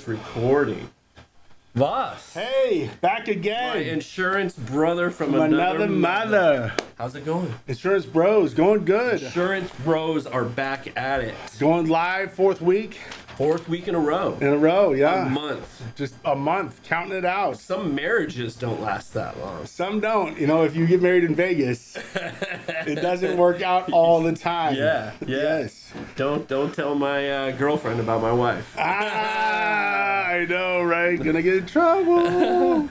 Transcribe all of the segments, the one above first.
Recording. Voss, Hey, back my again. insurance brother from Another mother. How's it going? Insurance Bros, going good. Insurance bros are back at it. Going live fourth week Fourth week in a row. in a row, A yeah. month. Just a month, counting it out. Some marriages don't last that long. Some don't. You know, if you get married in Vegas, it doesn't work out all the time. Yeah. Yes. Don't tell my girlfriend about my wife. I know, right? Gonna get in trouble.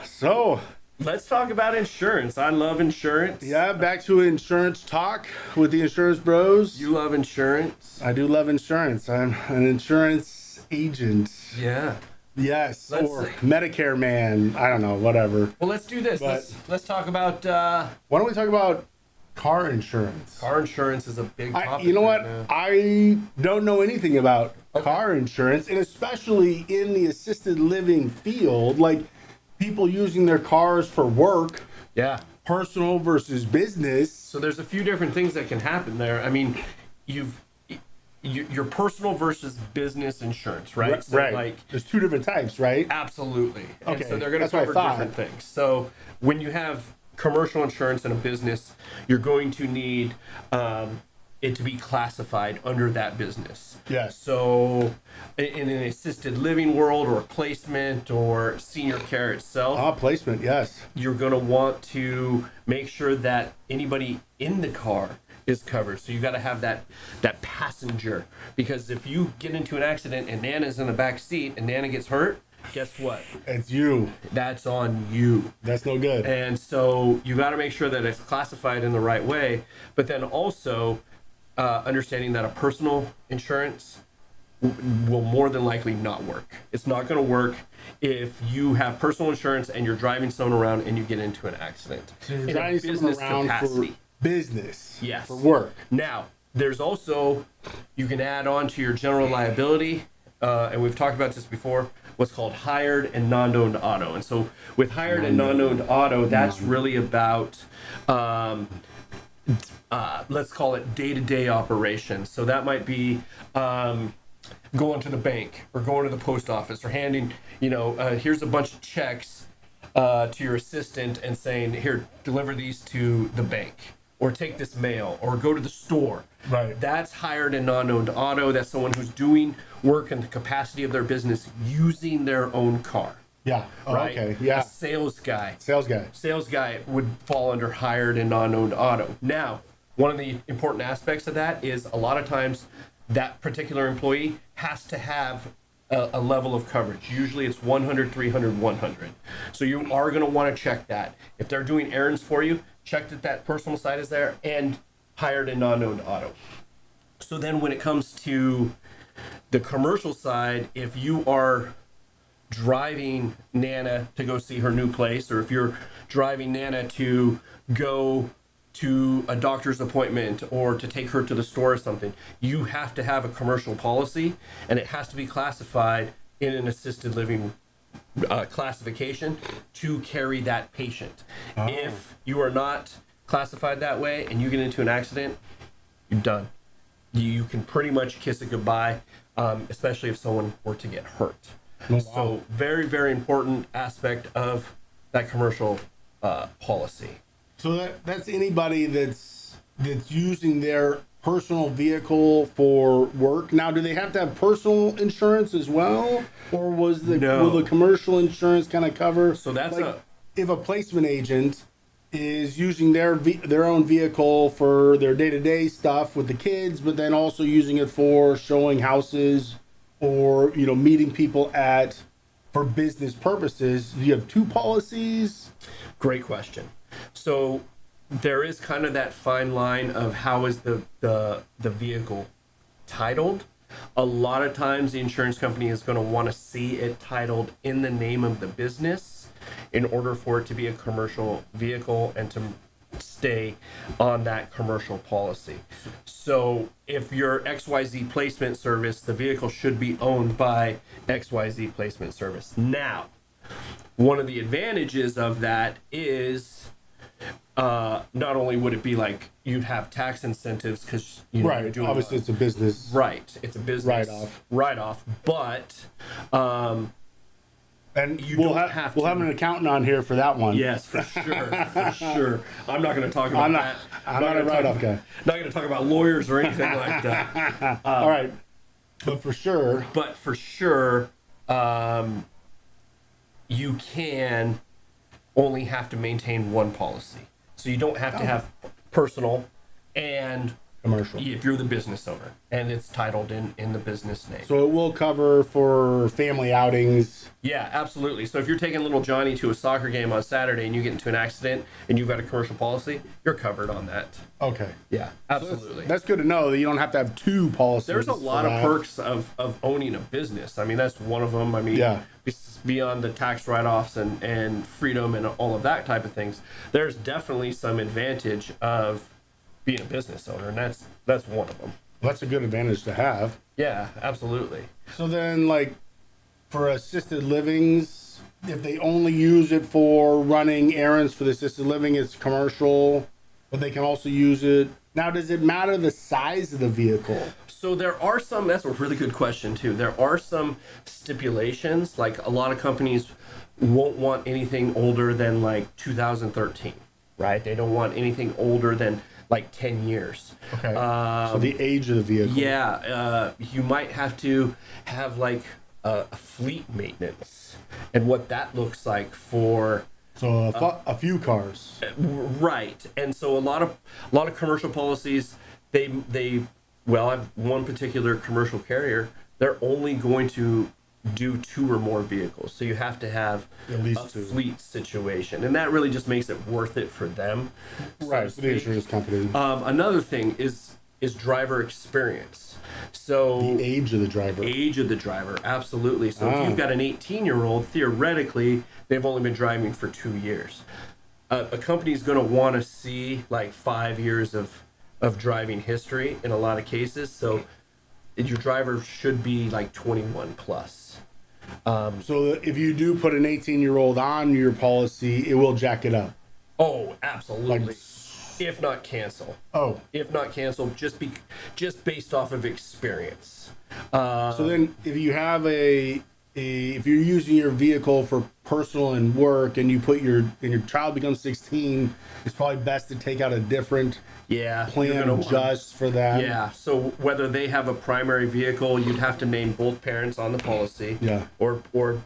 So, Let's talk about insurance. I love insurance. yeah, back to insurance talk with the Insurance Bros. You love insurance. I do love insurance. I'm an insurance agent. Yeah. Yes, Let's or see. Medicare man. I don't know, whatever. Well, let's do this. But- Let's talk about Why don't we talk about car insurance? car insurance is a big topic. You know right what? now. I don't know anything about car insurance, and especially in the assisted living field, like people using their cars for work, Yeah. personal versus business. So there's a few different things that can happen there. I mean, your personal versus business insurance, right? So right. like There's two different types, right? absolutely. And Okay, so they're going to that's what I cover thought. different things. So when you have commercial insurance in a business, you're going to need it to be classified under that business. Yes. So in an assisted living world or placement or senior care itself, Placement, yes. you're going to want to make sure that anybody in the car is covered. So you got to have that passenger, because if you get into an accident and Nana's in the back seat and Nana gets hurt, guess what? It's you. That's on you. That's no good. And so you got to make sure that it's classified in the right way, but then also understanding that a personal insurance will more than likely not work. It's not going to work if you have personal insurance and you're driving someone around and you get into an accident. In a Driving someone business around capacity. for business. Yes. For work. Now, there's also, you can add on to your general liability, and we've talked about this before, what's called hired and non-owned auto. And so with hired and non-owned auto, that's really about, let's call it day-to-day operations. So that might be going to the bank or going to the post office or handing, here's a bunch of checks to your assistant and saying, here, deliver these to the bank, or take this mail, or go to the store. Right. That's hired and non-owned auto. That's someone who's doing work in the capacity of their business using their own car. Yeah. Oh, Right? okay. Yeah. A sales guy. Sales guy. Sales guy would fall under hired and non-owned auto. Now, one of the important aspects of that is a lot of times that particular employee has to have a level of coverage. Usually it's 100, 300, 100. So you are going to want to check that. If they're doing errands for you, check that personal side is there, and hired and non-owned auto. So then when it comes to the commercial side, if you are driving Nana to go see her new place, or if you're driving Nana to go to a doctor's appointment or to take her to the store or something, you have to have a commercial policy, and it has to be classified in an assisted living classification to carry that patient. If you are not classified that way and you get into an accident, you're done. You can pretty much kiss it goodbye, especially if someone were to get hurt. wow. So very, very important aspect of that commercial policy. So that's anybody that's using their personal vehicle for work. Now, do they have to have personal insurance as well, or No. will the commercial insurance kind of cover? So that's if a placement agent is using their own vehicle for their day-to-day stuff with the kids, but then also using it for showing houses or meeting people for business purposes. Do you have two policies? Great question. So there is kind of that fine line of how is the vehicle titled. A lot of times the insurance company is going to want to see it titled in the name of the business in order for it to be a commercial vehicle and to stay on that commercial policy. So if you're XYZ Placement Service, the vehicle should be owned by XYZ Placement Service. Now, one of the advantages of that is not only would it be like you'd have tax incentives because you know, you're Right. doing Obviously, it's a business. right, it's a business write-off, but And You we'll don't have have we'll to. have an accountant on here for that one. yes, for sure. I'm not going to talk about I'm not. that. I'm not a gonna talk- write-off guy. Not going to talk about lawyers or anything like that. All right. But for sure, But for sure, you can only have to maintain one policy. So you don't have to have personal and commercial. if you're the business owner and it's titled in the business name. So it will cover for family outings. Yeah, absolutely. So if you're taking little Johnny to a soccer game on Saturday and you get into an accident and you've got a commercial policy, you're covered on that. Okay. Yeah, absolutely. That's good to know that you don't have to have two policies. There's a lot for of that. perks of owning a business. I mean, that's one of them. I mean, Yeah. beyond the tax write-offs and freedom and all of that type of things, there's definitely some advantage of being a business owner, and that's one of them. That's a good advantage to have. Yeah, absolutely. So then, like, for assisted livings, if they only use it for running errands for the assisted living, it's commercial, but they can also use it. Now, does it matter the size of the vehicle? So there are some, that's a really good question too. There are some stipulations, like a lot of companies won't want anything older than like 2013, right? They don't want anything older than like 10 years. Okay. So the age of the vehicle. Yeah, you might have to have like a fleet maintenance and what that looks like for So a few cars. right. And so a lot of commercial policies, they well, I've one particular commercial carrier, they're only going to do 2 or more vehicles. So you have to have At least a 2. fleet situation, and that really just makes it worth it for them. so to Right. For the speak. insurance company. Another thing is driver experience. So The age of the driver. age of the driver, absolutely. So if Ah. you've got an 18-year-old, theoretically, they've only been driving for 2 years. A company's going to want to see like 5 years of driving history in a lot of cases. So your driver should be like 21 plus. So if you do put an 18-year-old on your policy, it will jack it up. Oh, absolutely. Like- if not cancel. Oh. If not cancel, just based off of experience. So then, if you have if you're using your vehicle for personal and work, and you put and your child becomes 16, it's probably best to take out a different Yeah. you're plan gonna want- just for that. Yeah. So whether they have a primary vehicle, you'd have to name both parents on the policy. Yeah. Or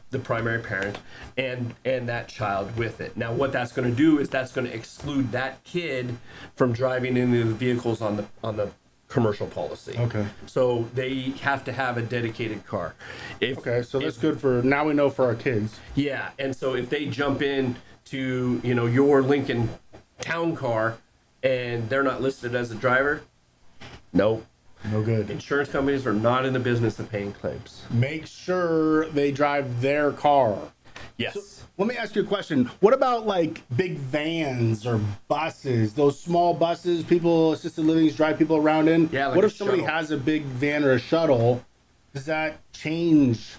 the primary parent and that child with it. Now what that's going to do is that's going to exclude that kid from driving any of the vehicles on the commercial policy. Okay. So they have to have a dedicated car. Okay, so that's good for now. We know for our kids. Yeah, and so if they jump in to your Lincoln Town car and they're not listed as a driver, no. No good. Insurance companies are not in the business of paying claims. Make sure they drive their car. Yes. Let me ask you a question. What about like big vans or buses? Those small buses people assisted livings drive people around in. Yeah, like what a if somebody shuttle. has a big van or a shuttle? Does that change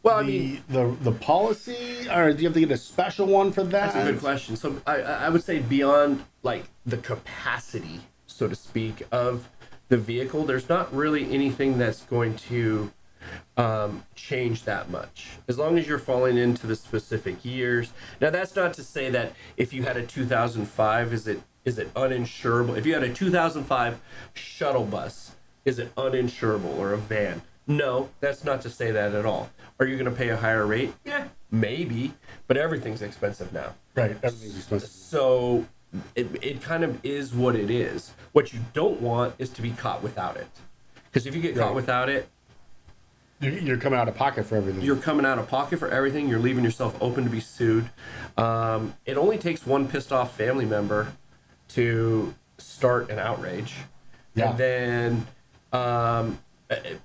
Well, I the, mean, the policy, or do you have to get a special one for that? that's a good question. So I would say beyond like the capacity, so to speak, of the vehicle, there's not really anything that's going to change that much as long as you're falling into the specific years. Now that's not to say that if you had a 2005 is it uninsurable. If you had a 2005 shuttle bus, is it uninsurable, or a van? No, that's not to say that at all. Are you going to pay a higher rate? Yeah, maybe, but everything's expensive now. Right, everything's expensive. So it kind of is what it is. What you don't want is to be caught without it, because if you get caught Right. without it, You're coming out of pocket for everything. you're coming out of pocket for everything. You're leaving yourself open to be sued. It only takes one pissed off family member to start an outrage. Yeah. And then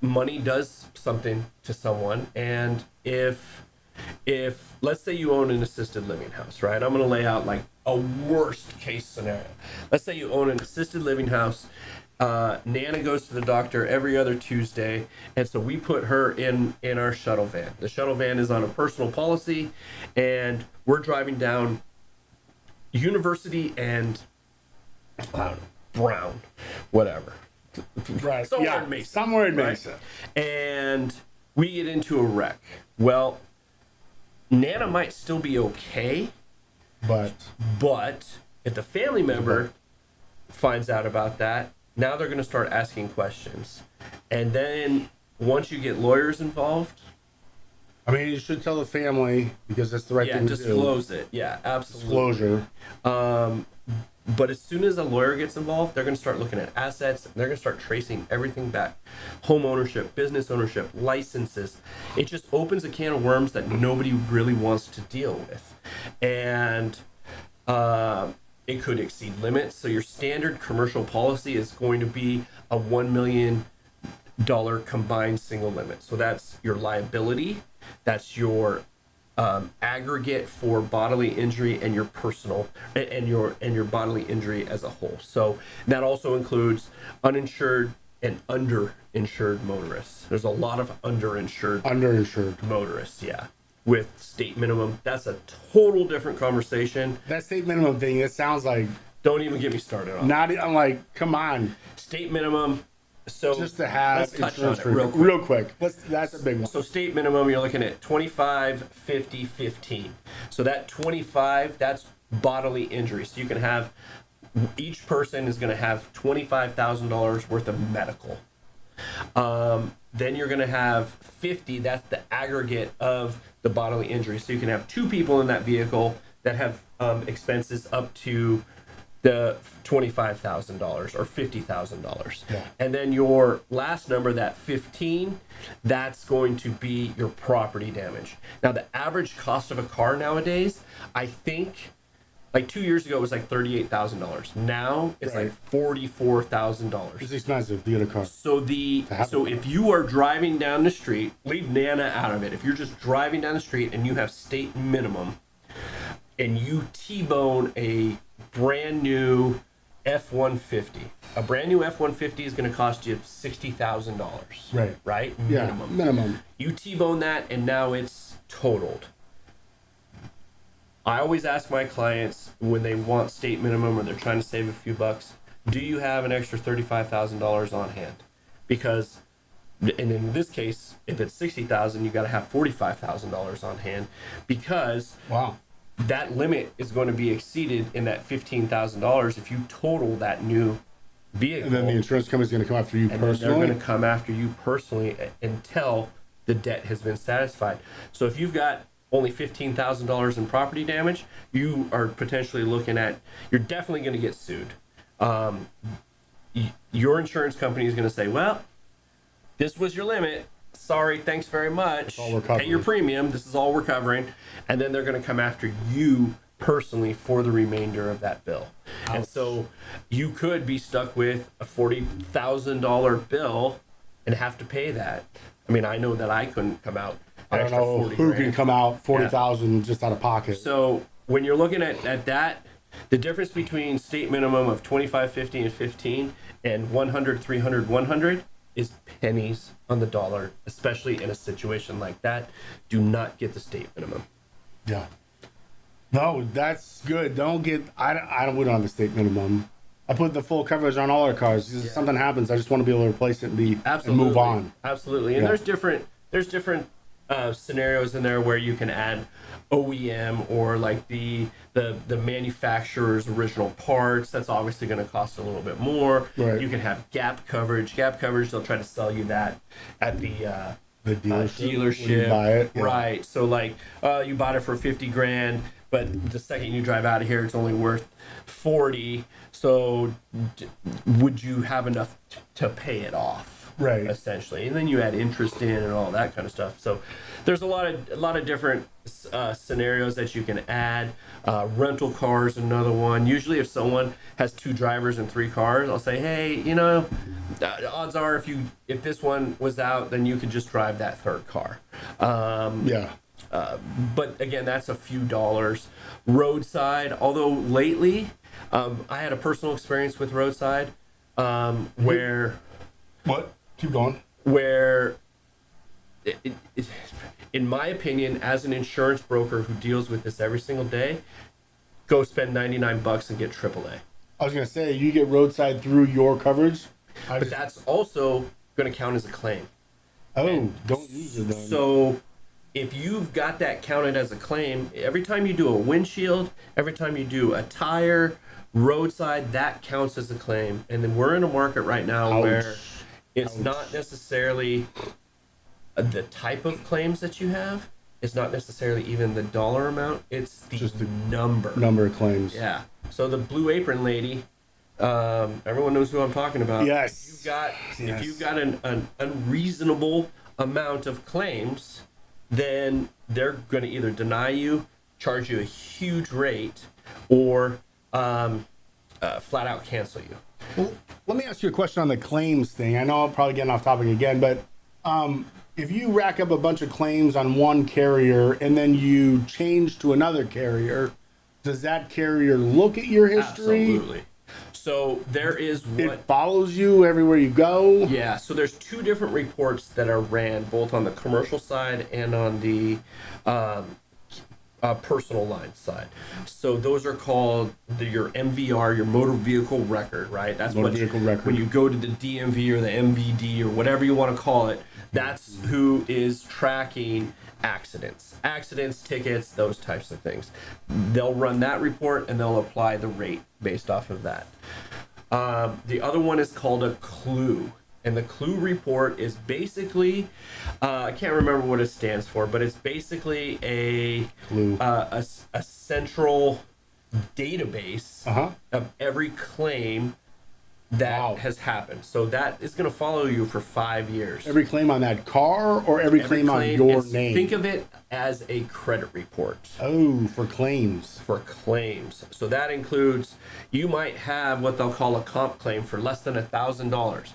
money does something to someone. And if let's say you own an assisted living house, right? I'm going to lay out like a worst case scenario. Let's say you own an assisted living house. Nana goes to the doctor every other Tuesday, and so we put her in our shuttle van. The shuttle van is on a personal policy, and we're driving down University and I don't know, Brown, whatever. Right. Somewhere in Mesa. Somewhere in Right? Mesa. And we get into a wreck. Well, Nana might still be okay, But if the family member finds out about that, now they're going to start asking questions. And then once you get lawyers involved, I mean, you should tell the family because that's the right thing to do. disclose it. Yeah, absolutely. Disclosure. But as soon as a lawyer gets involved, they're going to start looking at assets. And they're going to start tracing everything back. Home ownership, business ownership, licenses. It just opens a can of worms that nobody really wants to deal with. And it could exceed limits. So your standard commercial policy is going to be a $1 million combined single limit. So that's your liability. That's your aggregate for bodily injury and your personal and your bodily injury as a whole. So that also includes uninsured and underinsured motorists. There's a lot of Underinsured. motorists, yeah. With state minimum, that's a total different conversation. That state minimum thing, it sounds like Don't even get me started on I'm like, come on, state minimum. So just to have let's touch on insurance it real quick. That's a big one. So state minimum, you're looking at 25, 50, 15. So that 25, that's bodily injury. So you can have, each person is going to have $25,000 worth of medical. Then you're going to have 50, that's the aggregate of the bodily injury. So you can have two people in that vehicle that have expenses up to the $25,000 or $50,000. Yeah. And then your last number, that 15, that's going to be your property damage. Now, the average cost of a car nowadays, I think, like 2 years ago, it was like $38,000. Now it's Right. like $44,000. It's expensive to get a car. So have so a if you are driving down the street, leave Nana out of it. If you're just driving down the street and you have state minimum, and you T-bone a brand new F-150, a brand new F-150 is going to cost you $60,000. Right. Right. Yeah, Minimum. minimum. You T-bone that, and now it's totaled. I always ask my clients when they want state minimum or they're trying to save a few bucks, do you have an extra $35,000 on hand? Because, and in this case, if it's $60,000, you got to have $45,000 on hand, because Wow. that limit is going to be exceeded in that $15,000 if you total that new vehicle. And then the insurance company's going to come after you And then they're personally. going to come after you personally until the debt has been satisfied. So if you've got only $15,000 in property damage, you are potentially looking at, you're definitely going to get sued. Your insurance company is going to say, well, this was your limit. Sorry, thanks very much. all we're covering. Pay your premium. This is all we're covering. And then they're going to come after you personally for the remainder of that bill. And so you could be stuck with a $40,000 bill and have to pay that. I mean, I know that I couldn't come out an I don't extra know 40 who grand. can come out 40,000 just out of pocket. So when you're looking at that, the difference between state minimum of 25, 50, and 15 and 100, 300, 100 is pennies on the dollar, especially in a situation like that. Do not get the state minimum. Yeah. No, that's good. Don't get. I don't. We don't have the state minimum. I put the full coverage on all our cars. If something happens, I just want to be able to replace it and Absolutely. and move on. Absolutely. And Yeah. there's different scenarios in there where you can add OEM or like the manufacturer's original parts. That's obviously going to cost a little bit more. Right. You can have gap coverage. Gap coverage, they'll try to sell you that at the dealership, when you buy it, yeah. Right. So like you bought it for 50 grand, but the second you drive out of here, it's only worth 40. So would you have enough to pay it off? Right. Essentially, and then you add interest in and all that kind of stuff. So there's a lot of different scenarios that you can add. Rental cars, another one. Usually, if someone has 2 drivers and 3 cars, I'll say, hey, odds are if this one was out, then you could just drive that third car. Yeah. But again, that's a few dollars. Roadside, although lately, I had a personal experience with roadside where. What? Keep going. Where, in my opinion, as an insurance broker who deals with this every single day, go spend $99 and get AAA. I was gonna say you get roadside through your coverage. But that's also going to count as a claim. Don't use it then. So if you've got that counted as a claim, every time you do a windshield, every time you do a tire, roadside, that counts as a claim. And then we're in a market right now where it's not necessarily the type of claims that you have. It's not necessarily even the dollar amount. It's the number. Number of claims. Yeah. So the Blue Apron lady, everyone knows who I'm talking about. Yes. If you've got an unreasonable amount of claims, then they're going to either deny you, charge you a huge rate, or flat out cancel you. Well, let me ask you a question on the claims thing. I know I'm probably getting off topic again, but if you rack up a bunch of claims on one carrier and then you change to another carrier, does that carrier look at your history? Absolutely. So there is It follows you everywhere you go? Yeah, so there's two different reports that are ran both on the commercial side and on the personal line side. So those are called your MVR, your motor vehicle record, right? That's Motor vehicle record. When you go to the DMV or the MVD or whatever you want to call it, that's who is tracking accidents, tickets, those types of things. They'll run that report and they'll apply the rate based off of that. The other one is called a CLUE. And the CLUE report is basically, I can't remember what it stands for, but it's basically a central database of every claim that has happened. So that is going to follow you for 5 years. Every claim on that car or every claim on your name? Think of it as a credit report. Oh, for claims. For claims. So that includes, you might have what they'll call a comp claim for less than $1,000.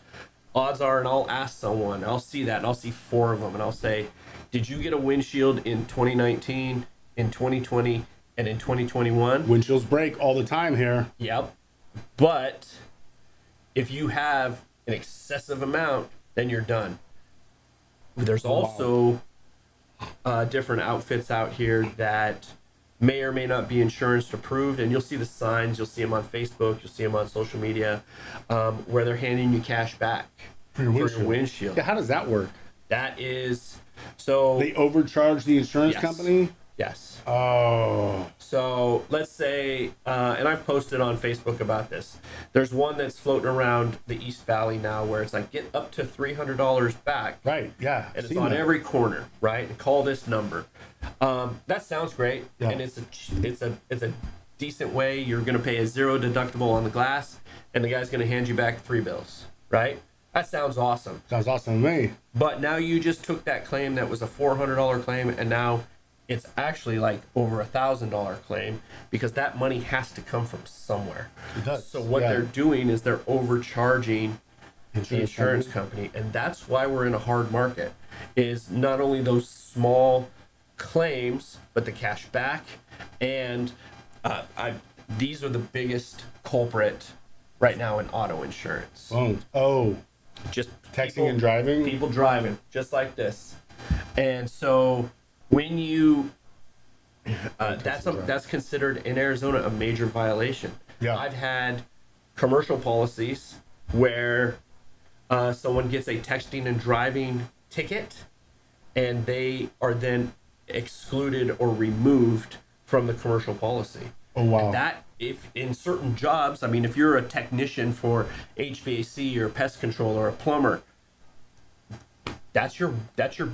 Odds are, and I'll ask someone, I'll see that, and I'll see 4 of them, and I'll say, did you get a windshield in 2019, in 2020, and in 2021? Windshields break all the time here. Yep. But if you have an excessive amount, then you're done. There's also different outfits out here that may or may not be insurance approved, and you'll see the signs, you'll see them on Facebook, you'll see them on social media, where they're handing you cash back for your windshield. Yeah, how does that work? That is, so they overcharge the insurance company? Yes. Oh. So let's say, and I've posted on Facebook about this. There's one that's floating around the East Valley now where it's like, get up to $300 back. Right, yeah. And it's on every corner, right? And call this number. That sounds great. Yeah. And it's a decent way. You're going to pay a $0 deductible on the glass, and the guy's going to hand you back 3 bills, right? That sounds awesome. Sounds awesome to me. But now you just took that claim that was a $400 claim, and now it's actually like over $1,000 claim, because that money has to come from somewhere. It does. So what they're doing is they're overcharging the insurance company, and that's why we're in a hard market. Is not only those small claims, but the cash back, and these are the biggest culprit right now in auto insurance. Oh, just texting and driving. People driving just like this, and so when you that's considered in Arizona a major violation. Yeah, I've had commercial policies where someone gets a texting and driving ticket, and they are then excluded or removed from the commercial policy. Oh wow! And that, if in certain jobs, I mean, if you're a technician for HVAC or pest control or a plumber, that's your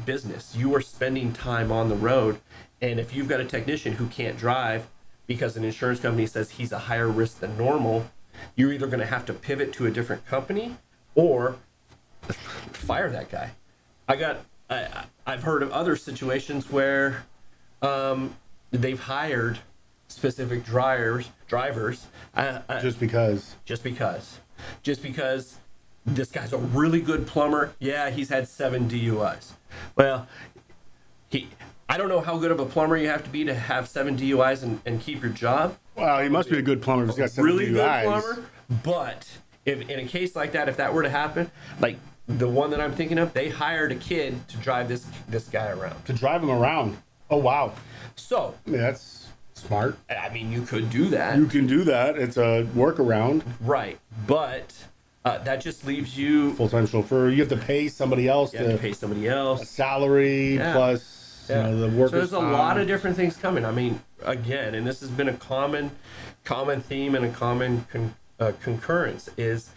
business. You are spending time on the road, and if you've got a technician who can't drive because an insurance company says he's a higher risk than normal, you're either going to have to pivot to a different company or fire that guy. I've heard of other situations where they've hired specific drivers just because this guy's a really good plumber. Yeah, he's had 7 DUIs. Well, I don't know how good of a plumber you have to be to have 7 DUIs and keep your job. Well, he must be a good plumber if he's got 7 really DUIs. Good plumber. But if in a case like that, if that were to happen, like the one that I'm thinking of, they hired a kid to drive this guy around. To drive him around. Oh wow. So I mean, that's Smart. I mean, you could do that. You can do that. It's a workaround. Right. But that just leaves you, Full-time chauffeur. You have to pay somebody else you have to pay somebody else. salary Yeah. plus Yeah. the workers. So there's a lot of different things coming. I mean, again, and this has been a common theme and a common concurrence is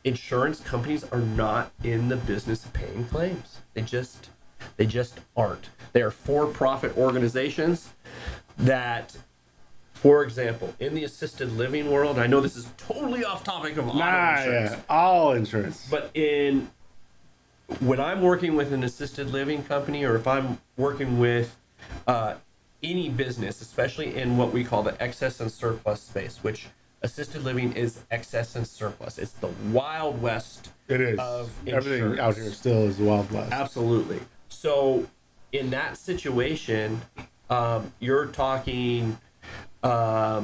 insurance companies are not in the business of paying claims. They just aren't. They are for-profit organizations that, for example, in the assisted living world, I know this is totally off topic of auto insurance, Yeah, all insurance. but when I'm working with an assisted living company, or if I'm working with any business, especially in what we call the excess and surplus space, which assisted living is excess and surplus. It's the Wild West It is. of Everything insurance. out here still is the Wild West. Absolutely. So in that situation, you're talking, where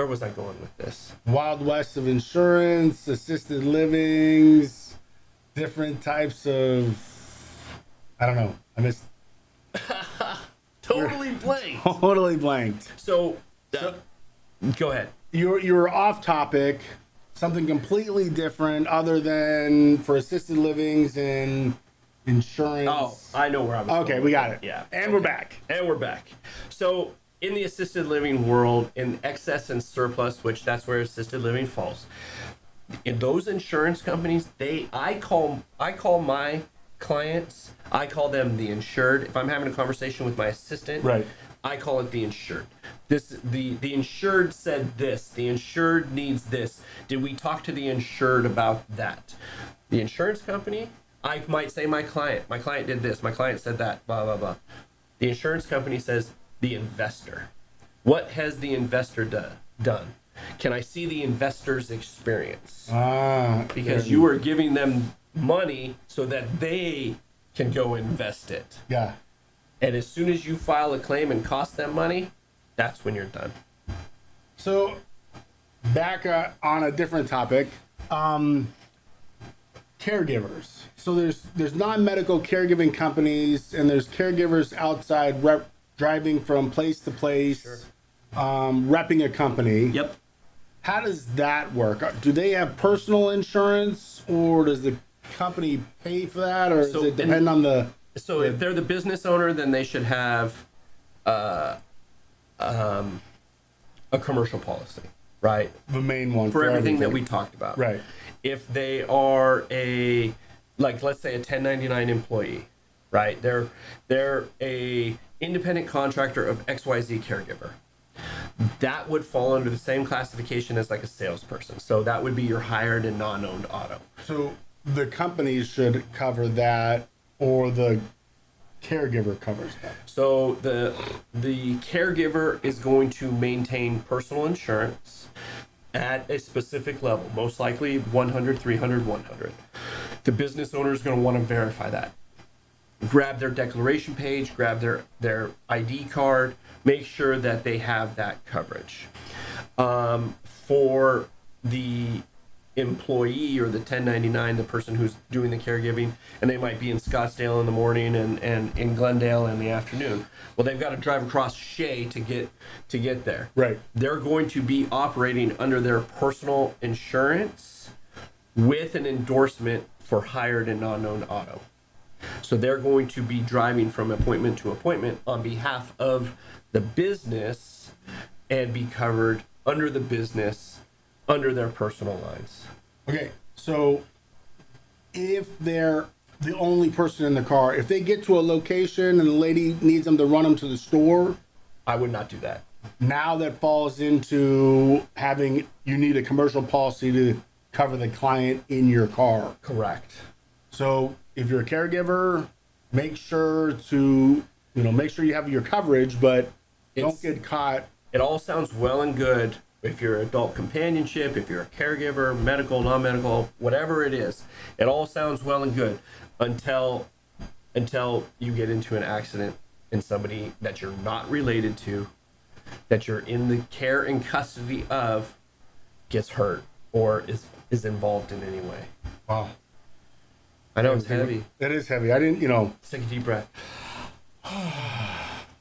was I going with this? Wild West of insurance, assisted livings, different types of. I don't know. I missed. Totally blank. Totally blanked. So go ahead. You were off topic. Something completely different, other than for assisted livings and insurance. Oh, I know where I was going. Okay, we got it. Yeah. And we're back. And we're back. So in the assisted living world, in excess and surplus, which that's where assisted living falls, in those insurance companies, I call my clients, I call them the insured. If I'm having a conversation with my assistant, Right. I call it the insured. The insured said this. The insured needs this. Did we talk to the insured about that? The insurance company, I might say my client did this. My client said that. Blah blah blah. The insurance company says the investor. What has the investor done? Can I see the investor's experience? Because you are giving them money so that they can go invest it. Yeah. And as soon as you file a claim and cost them money, that's when you're done. So, back on a different topic, caregivers. So there's non-medical caregiving companies, and there's caregivers outside driving from place to place, repping a company. Yep. How does that work? Do they have personal insurance, or does the company pay for that, or does it depend on the? So if they're the business owner, then they should have a commercial policy, right? The main one For everything that we talked about. Right. If they are let's say a 1099 employee, right? They're a independent contractor of XYZ caregiver. That would fall under the same classification as like a salesperson. So that would be your hired and non-owned auto. So the companies should cover that, or the caregiver covers that. So the caregiver is going to maintain personal insurance at a specific level, most likely 100, 300, 100. The business owner is going to want to verify that. Grab their declaration page, grab their ID card, make sure that they have that coverage. For the employee or the 1099, the person who's doing the caregiving, and they might be in Scottsdale in the morning and in Glendale in the afternoon. Well, they've got to drive across Shea to get there. Right. They're going to be operating under their personal insurance with an endorsement for hired and non-owned auto. So they're going to be driving from appointment to appointment on behalf of the business and be covered under the business, under their personal lines. Okay, so if they're the only person in the car, if they get to a location and the lady needs them to run them to the store, I would not do that. now that falls into you need a commercial policy to cover the client in your car. Correct. So if you're a caregiver, make sure you have your coverage, but don't get caught. It all sounds well and good if you're adult companionship, if you're a caregiver, medical, non-medical, whatever it is. It all sounds well and good until you get into an accident and somebody that you're not related to, that you're in the care and custody of, gets hurt or is involved in any way. Wow. I know it's heavy. It is heavy. I didn't, Let's take a deep breath.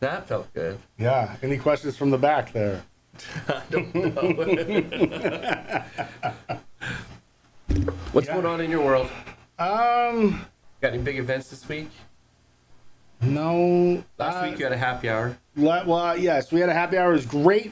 That felt good. Yeah. Any questions from the back there? I don't know. What's going on in your world? Got any big events this week? No. Last week you had a happy hour. Well, yes, we had a happy hour. It was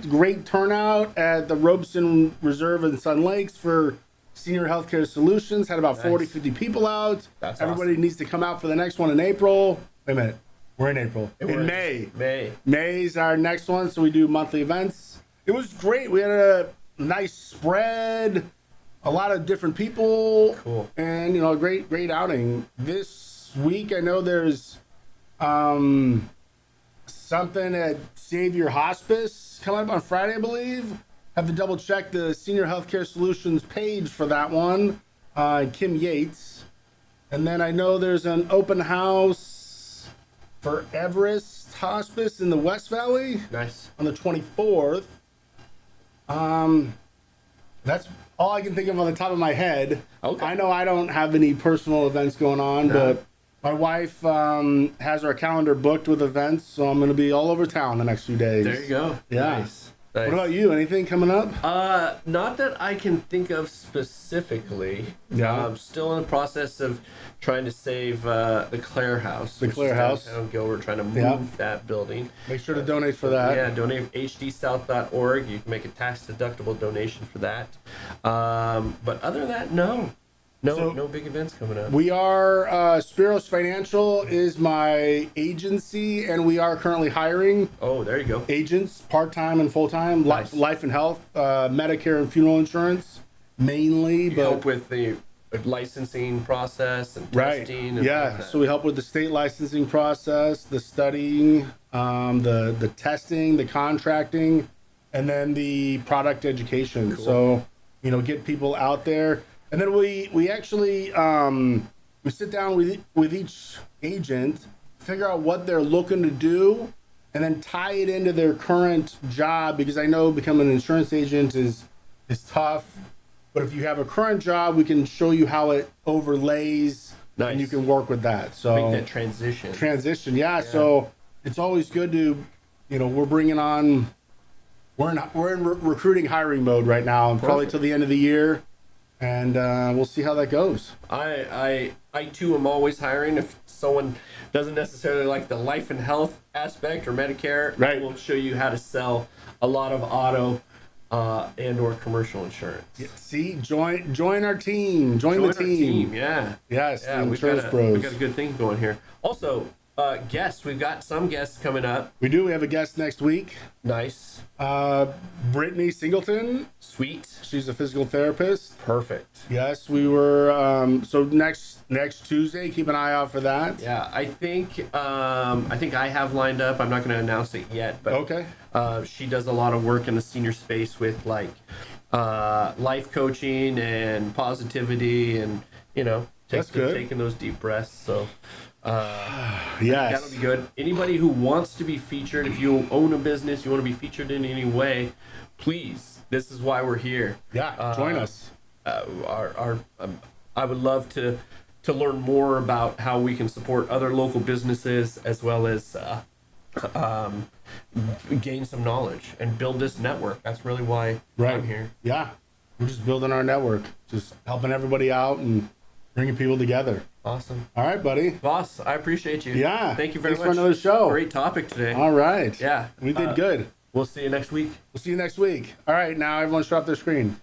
great turnout at the Robeson Reserve in Sun Lakes for Senior Healthcare Solutions. Had about 40, 50 people out. That's Everybody awesome. needs to come out for the next one in April. Wait a minute. We're in April. In May. May's our next one, so we do monthly events. It was great. We had a nice spread, a lot of different people. Cool. And, a great outing. This week, I know there's something at Savior Hospice coming up on Friday, I believe. Have to double check the Senior Healthcare Solutions page for that one. Kim Yates. And then I know there's an open house for Everest Hospice in the West Valley. Nice. On the 24th. That's all I can think of on the top of my head. Okay. I know I don't have any personal events going on, but my wife has our calendar booked with events, so I'm going to be all over town the next few days. There you go. Yeah. Nice. What about you? Anything coming up? Not that I can think of specifically. Yeah. I'm still in the process of trying to save the Clare House. The Clare House. Downtown Gilbert, trying to move that building. Make sure to donate for that. Yeah, donate hdsouth.org. You can make a tax-deductible donation for that. But other than that, no big events coming up. We are, Spiros Financial is my agency, and we are currently hiring Oh, there you go. agents, part-time and full-time, Nice. life and health, Medicare and funeral insurance, mainly. You But help with the licensing process and right, testing. And yeah. So we help with the state licensing process, the studying, the testing, the contracting, and then the product education. So get people out there. And then we actually we sit down with each agent, figure out what they're looking to do, and then tie it into their current job, because I know becoming an insurance agent is tough. But if you have a current job, we can show you how it overlays, Nice. and you can work with that. So make that transition. yeah. So it's always good to, we're bringing on, we're in recruiting hiring mode right now, and probably Perfect. till the end of the year. And we'll see how that goes. I too am always hiring. If someone doesn't necessarily like the life and health aspect or Medicare, Right. we'll show you how to sell a lot of auto and or commercial insurance. Yeah, see, join our team. Join the our team. Yeah. Yes, Yeah, the we've got, Insurance Bros. we've got a good thing going here. Also, guests. We've got some guests coming up. We do. We have a guest next week. Nice. Brittany Singleton. Sweet. She's a physical therapist. Perfect. Yes, we were. So next Tuesday, keep an eye out for that. Yeah, I think I have lined up. I'm not going to announce it yet, but Okay. She does a lot of work in the senior space with life coaching and positivity, and That's good. taking those deep breaths. So Yes. that'll be good. Anybody who wants to be featured, if you own a business, you want to be featured in any way, please. This is why we're here. Yeah. Join us. I would love to learn more about how we can support other local businesses, as well as gain some knowledge and build this network. That's really why Right. I'm here. Yeah. We're just building our network, just helping everybody out and bringing people together. Awesome. All right, buddy. Boss, I appreciate you. Yeah. Thank you very Thanks much. for another show. Great topic today. All right. Yeah. We did good. We'll see you next week. We'll see you next week. All right, now everyone shut off their screen.